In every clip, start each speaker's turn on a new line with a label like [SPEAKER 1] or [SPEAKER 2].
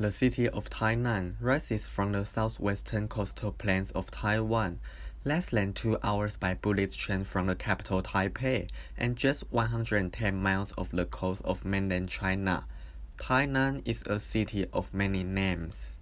[SPEAKER 1] The city of Tainan rises from the southwestern coastal plains of Taiwan, less than 2 hours by bullet train from the capital Taipei, and just 110 miles off the coast of mainland China. Tainan is a city of many names.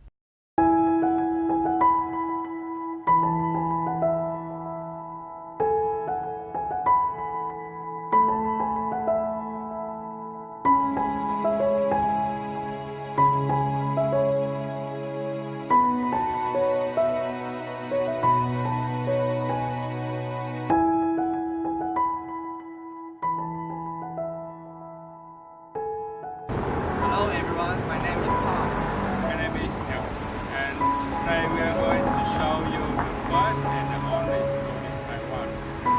[SPEAKER 2] Hello everyone, my name is Tom.
[SPEAKER 3] My name is Hill, and today we are going to show you the first and the only school in Taiwan.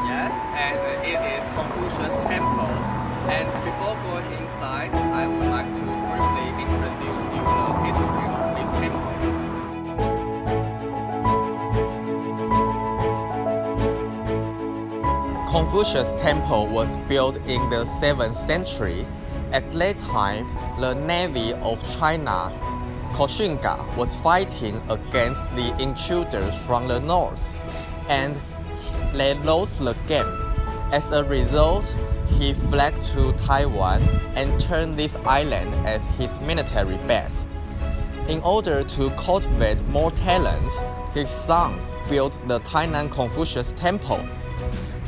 [SPEAKER 2] Yes, and it is Confucius Temple. And before going inside, I would like to briefly introduce you the history of this temple. Confucius Temple was built in the 7th century. At that time, the Navy of China, Koxinga, was fighting against the intruders from the north, and they lost the game. As a result, he fled to Taiwan and turned this island as his military base. In order to cultivate more talents, his son built the Tainan Confucius Temple.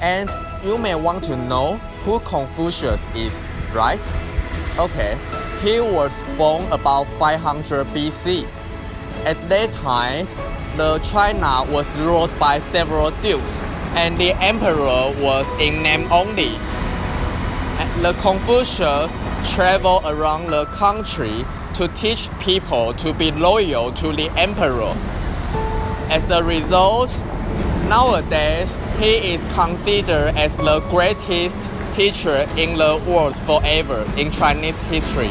[SPEAKER 2] And you may want to know who Confucius is, right? Okay, he was born about 500 BC. At that time, the China was ruled by several dukes, and the emperor was in name only. The Confucius traveled around the country to teach people to be loyal to the emperor. As a result, nowadays he is considered as the greatest teacher in the world forever in Chinese history.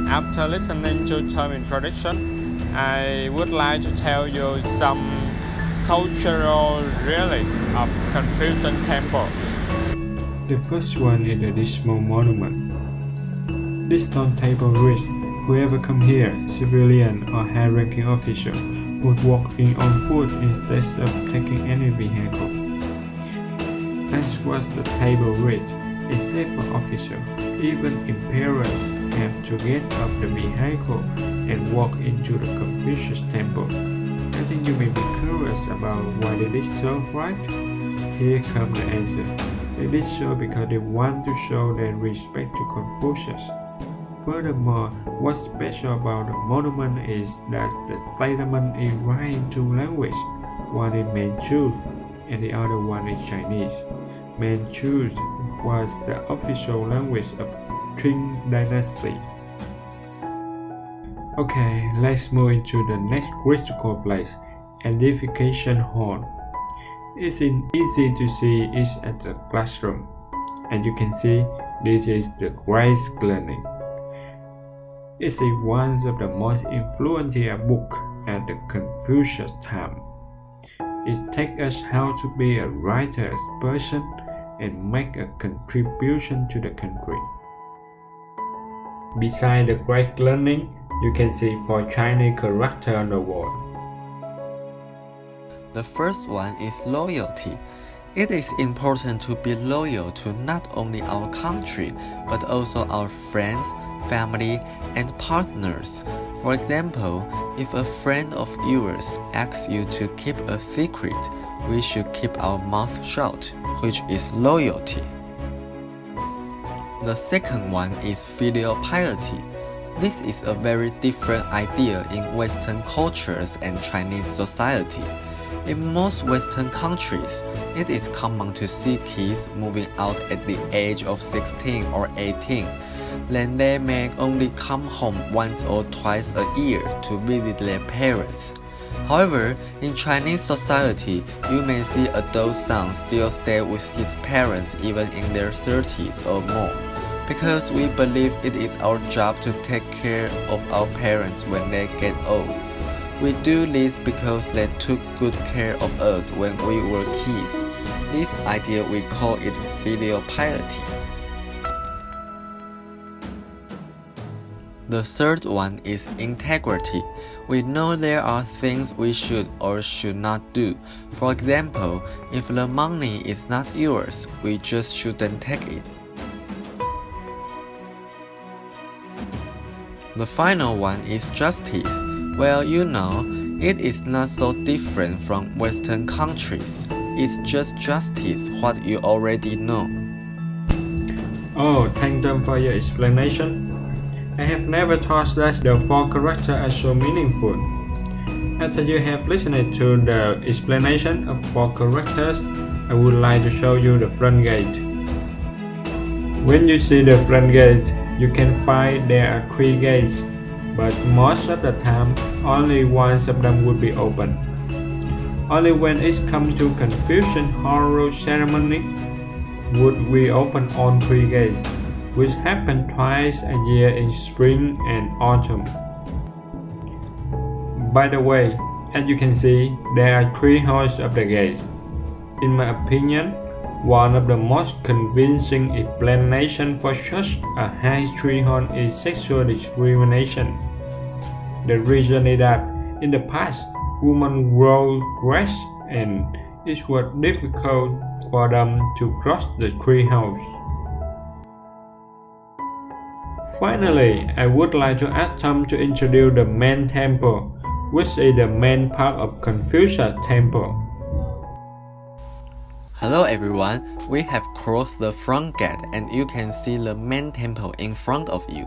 [SPEAKER 3] After listening to Tom introduction, I would like to tell you some cultural relics of Confucius Temple.
[SPEAKER 4] The first one is the dismal monument. This stone table reads, "Whoever come here, civilian or high-ranking official, would walk in on foot instead of taking any vehicle." As what the table reads, except for officials, even emperors have to get off the vehicle and walk into the Confucius Temple. I think you may be curious about why they did so, right? Here comes the answer. They did so because they want to show their respect to Confucius. Furthermore, what's special about the monument is that the statement is written in two languages. One is Manchu and the other one is Chinese. Manchu was the official language of Qing dynasty. Okay, let's move into the next critical place, edification hall. It's easy to see it at the classroom, and you can see this is the Great Learning. It is one of the most influential books at the Confucius time. It teaches us how to be a righteous person and make a contribution to the country. Beside the Great Learning, you can see 4 Chinese characters on the wall.
[SPEAKER 1] The first one is loyalty. It is important to be loyal to not only our country, but also our friends, family, and partners. For example, if a friend of yours asks you to keep a secret, we should keep our mouth shut, which is loyalty. The second one is filial piety. This is a very different idea in Western cultures and Chinese society. In most Western countries, it is common to see kids moving out at the age of 16 or 18. Then they may only come home once or twice a year to visit their parents. However, in Chinese society, you may see adult sons still stay with his parents even in their 30s or more, because we believe it is our job to take care of our parents when they get old. We do this because they took good care of us when we were kids. This idea we call it filial piety. The third one is integrity. We know there are things we should or should not do. For example, if the money is not yours, we just shouldn't take it. The final one is justice. Well, you know, it is not so different from Western countries. It's just justice, what you already know.
[SPEAKER 4] Oh, thank them for your explanation. I have never thought that the four characters are so meaningful. After you have listened to the explanation of four characters, I would like to show you the front gate. When you see the front gate, you can find there are 3 gates, but most of the time, only one of them would be open. Only when it comes to Confucian Horror ceremony would we open all 3 gates, which happen twice a year in spring and autumn. By the way, as you can see, there are 3 holes of the gate. In my opinion, one of the most convincing explanations for such a high threshold is sexual discrimination. The reason is that in the past, women wore dress and it was difficult for them to cross the threshold. Finally, I would like to ask Tom to introduce the main temple, which is the main part of Confucius Temple.
[SPEAKER 1] Hello everyone, we have crossed the front gate and you can see the main temple in front of you.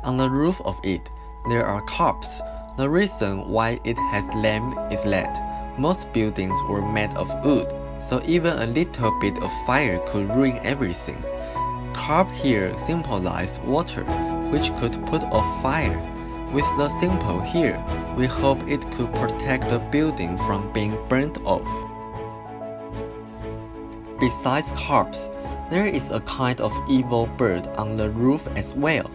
[SPEAKER 1] On the roof of it, there are cups. The reason why it has lamp is that most buildings were made of wood, so even a little bit of fire could ruin everything. Carp here symbolize water, which could put off fire. With the symbol here, we hope it could protect the building from being burnt off. Besides carps, there is a kind of evil bird on the roof as well.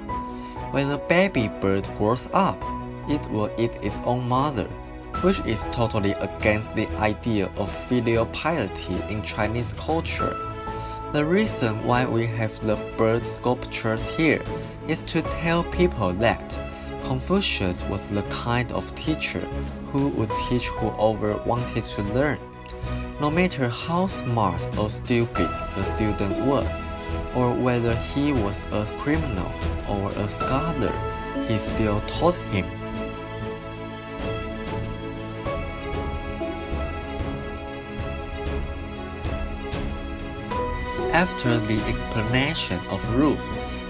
[SPEAKER 1] When a baby bird grows up, it will eat its own mother, which is totally against the idea of filial piety in Chinese culture. The reason why we have the bird sculptures here is to tell people that Confucius was the kind of teacher who would teach whoever wanted to learn. No matter how smart or stupid the student was, or whether he was a criminal or a scholar, he still taught him. After the explanation of roof,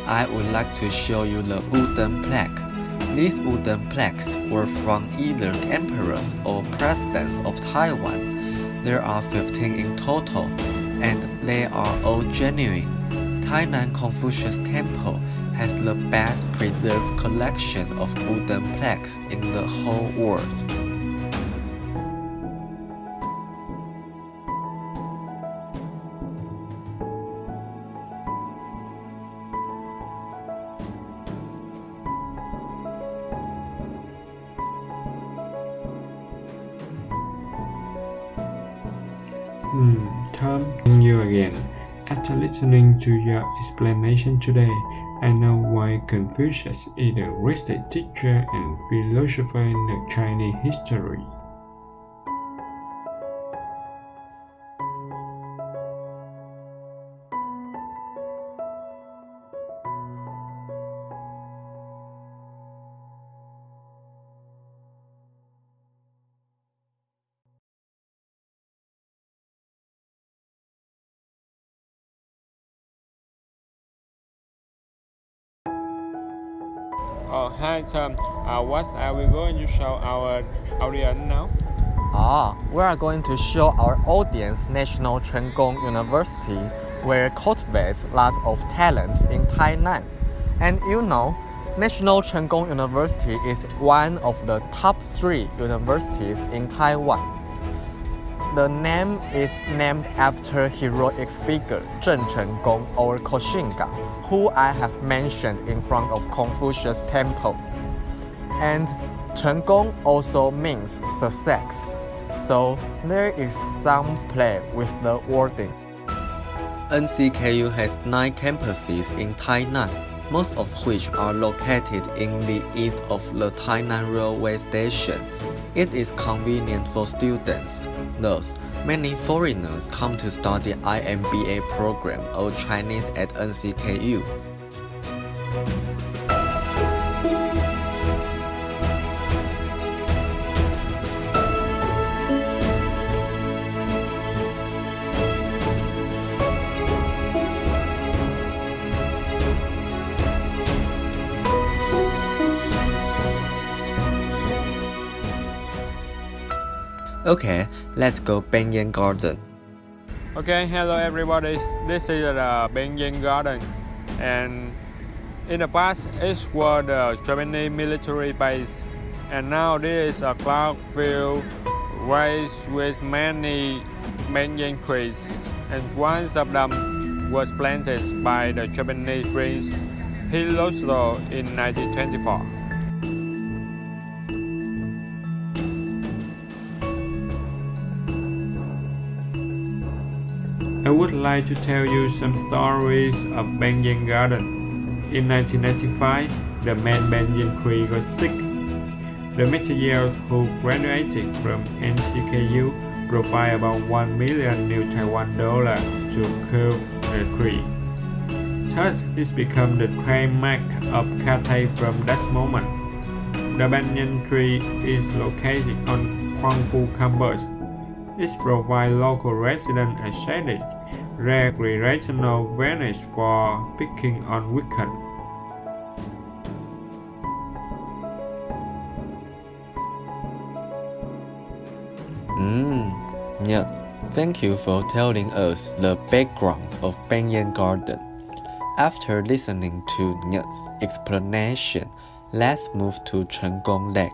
[SPEAKER 1] I would like to show you the wooden plaque. These wooden plaques were from either emperors or presidents of Taiwan. There are 15 in total, and they are all genuine. Tainan Confucius Temple has the best preserved collection of wooden plaques in the whole world.
[SPEAKER 4] Tom, thank you again. After listening to your explanation today, I know why Confucius is the greatest teacher and philosopher in the Chinese history.
[SPEAKER 3] Oh, hi Tom. What are we going to show our audience now?
[SPEAKER 2] We are going to show our audience National Chen Gong University, where cultivates lots of talents in Tainan. And you know, National Chen Gong University is one of the top 3 universities in Taiwan. The name is named after heroic figure Zheng Chenggong or Koshinga, who I have mentioned in front of Confucius Temple. And Chenggong also means success, so there is some play with the wording.
[SPEAKER 1] NCKU has 9 campuses in Tainan. most of which are located in the east of the Tainan railway station. It is convenient for students. Thus, many foreigners come to study IMBA program or Chinese at NCKU. Okay, let's go Banyan Garden.
[SPEAKER 3] Okay, hello everybody. This is the Banyan Garden, and in the past it was the Japanese military base, and now this is a cloud field raised with many banyan trees, and one of them was planted by the Japanese Prince Hirohito in 1924.
[SPEAKER 4] I would like to tell you some stories of Banyan Garden. In 1995, the main banyan tree got sick. The materials who graduated from NCKU provide about 1 million new Taiwan dollars to cure the tree. Thus, it became the trademark of Cathay from that moment. The banyan tree is located on Huangfu campus. It provides local residents a shaded, recreational venue for picking on weekends.
[SPEAKER 1] Yeah. Thank you for telling us the background of Banyan Garden. After listening to Nyet's explanation, let's move to Chenggong Lake.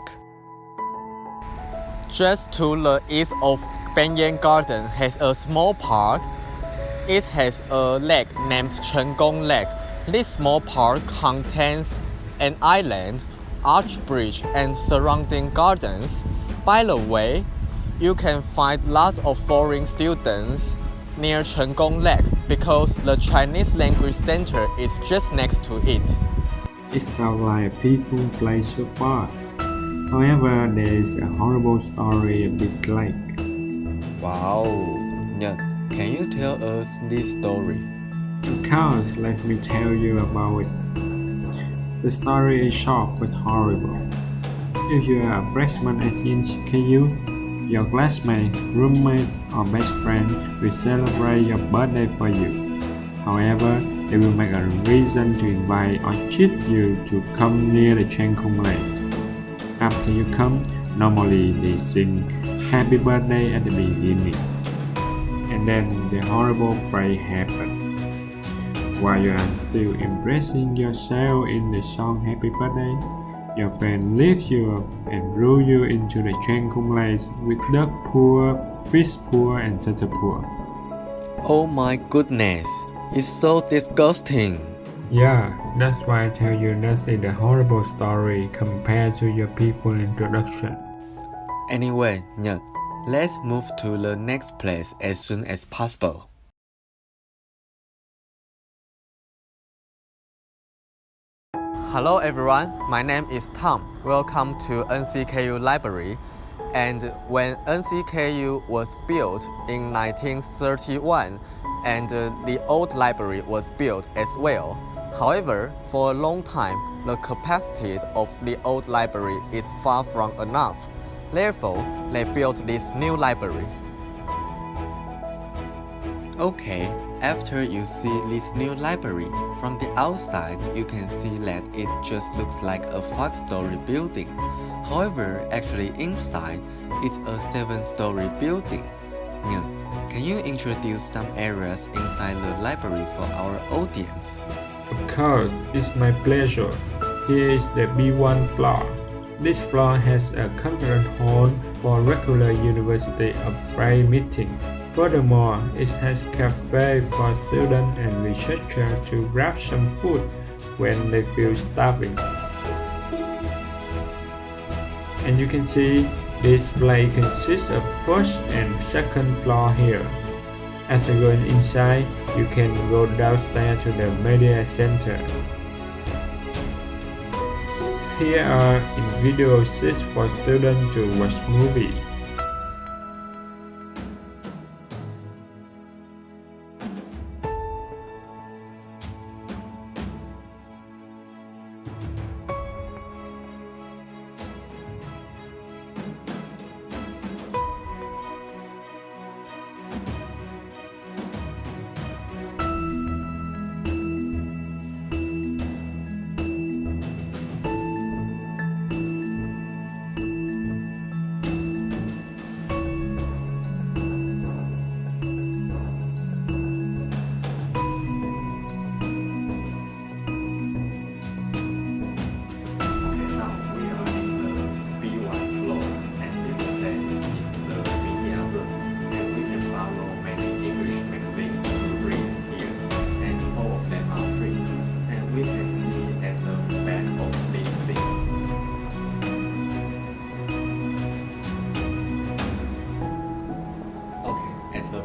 [SPEAKER 2] Just to the east of Banyan Garden has a small park. It has a lake named Chenggong Lake. This small park contains an island, arch bridge, and surrounding gardens. By the way, you can find lots of foreign students near Chenggong Lake because the Chinese language center is just next to it.
[SPEAKER 4] It sounds like a peaceful place so far. However, there is a horrible story of this lake.
[SPEAKER 1] Wow. Nyet, can you tell us this story?
[SPEAKER 4] Of course, let me tell you about it. The story is short but horrible. If you are a freshman at NCKU, your classmates, roommates, or best friend will celebrate your birthday for you. However, they will make a reason to invite or cheat you to come near the Chenggong Lake. After you come, normally they sing happy birthday at the beginning. And then the horrible phrase happens. While you are still impressing yourself in the song Happy Birthday, your friend lifts you up and rolls you into the Chenggong Lake with duck pool, fish pool, and turtle pool.
[SPEAKER 1] Oh my goodness, it's so disgusting.
[SPEAKER 4] Yeah, that's why I tell you that's a horrible story compared to your peaceful introduction.
[SPEAKER 1] Anyway, Nyet, let's move to the next place as soon as possible.
[SPEAKER 2] Hello everyone, my name is Tom. Welcome to NCKU Library. And when NCKU was built in 1931, and the old library was built as well. However, for a long time, the capacity of the old library is far from enough. Therefore, they built this new library.
[SPEAKER 1] Okay, after you see this new library, from the outside you can see that it just looks like a 5-story building. However, actually inside, it's a 7-story building. Now, can you introduce some areas inside the library for our audience?
[SPEAKER 4] Of course, it's my pleasure. Here is the B1 floor. This floor has a conference hall for regular university of free meeting. Furthermore, it has cafe for students and researchers to grab some food when they feel starving. And you can see this place consists of first and second floor here. After going inside, you can go downstairs to the media center. here are individual seats for students to watch movies.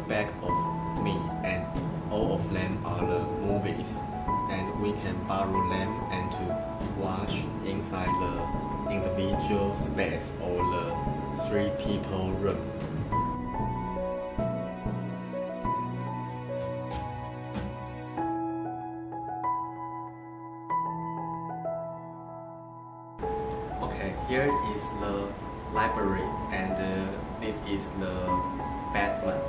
[SPEAKER 1] Back of me, and all of them are the movies, and we can borrow them and to watch inside the individual space or the 3 people room. Okay, here is the library, and this is the basement,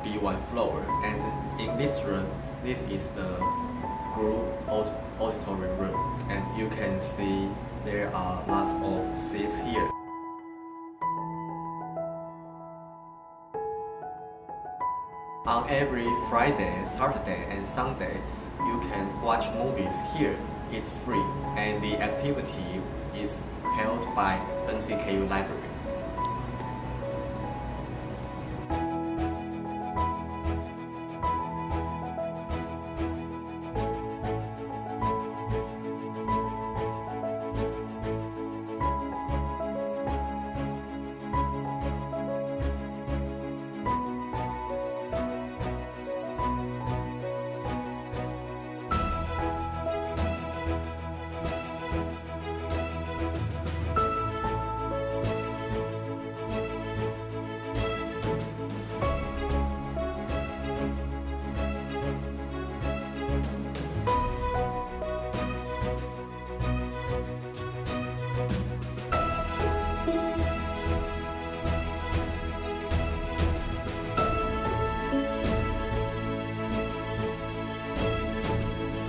[SPEAKER 1] B1 floor, and in this room, this is the group auditory room, and you can see there are lots of seats here. On every Friday, Saturday, and Sunday, you can watch movies here. It's free, and the activity is held by NCKU Library.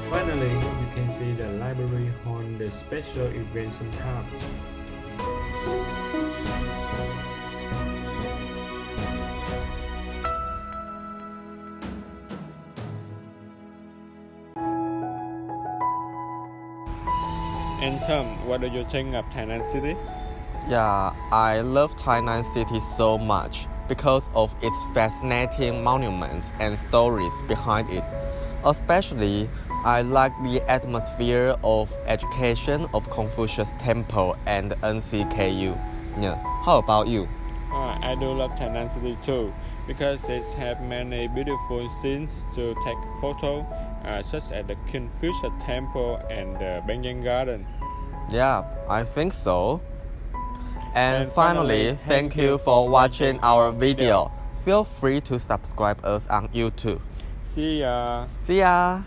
[SPEAKER 4] Finally, you can see the library on the special event sometimes.
[SPEAKER 3] And Tom, what do you think of Tainan City?
[SPEAKER 2] Yeah, I love Tainan City so much because of its fascinating monuments and stories behind it. Especially, I like the atmosphere of education of Confucius Temple and NCKU. Yeah. How about you?
[SPEAKER 3] I do love Tainan City too because it has many beautiful scenes to take photos, such as the Confucius Temple and the Benjamin Garden.
[SPEAKER 2] Yeah, I think so. And finally, thank you for watching our video. Feel free to subscribe us on YouTube.
[SPEAKER 3] See ya!
[SPEAKER 2] See ya!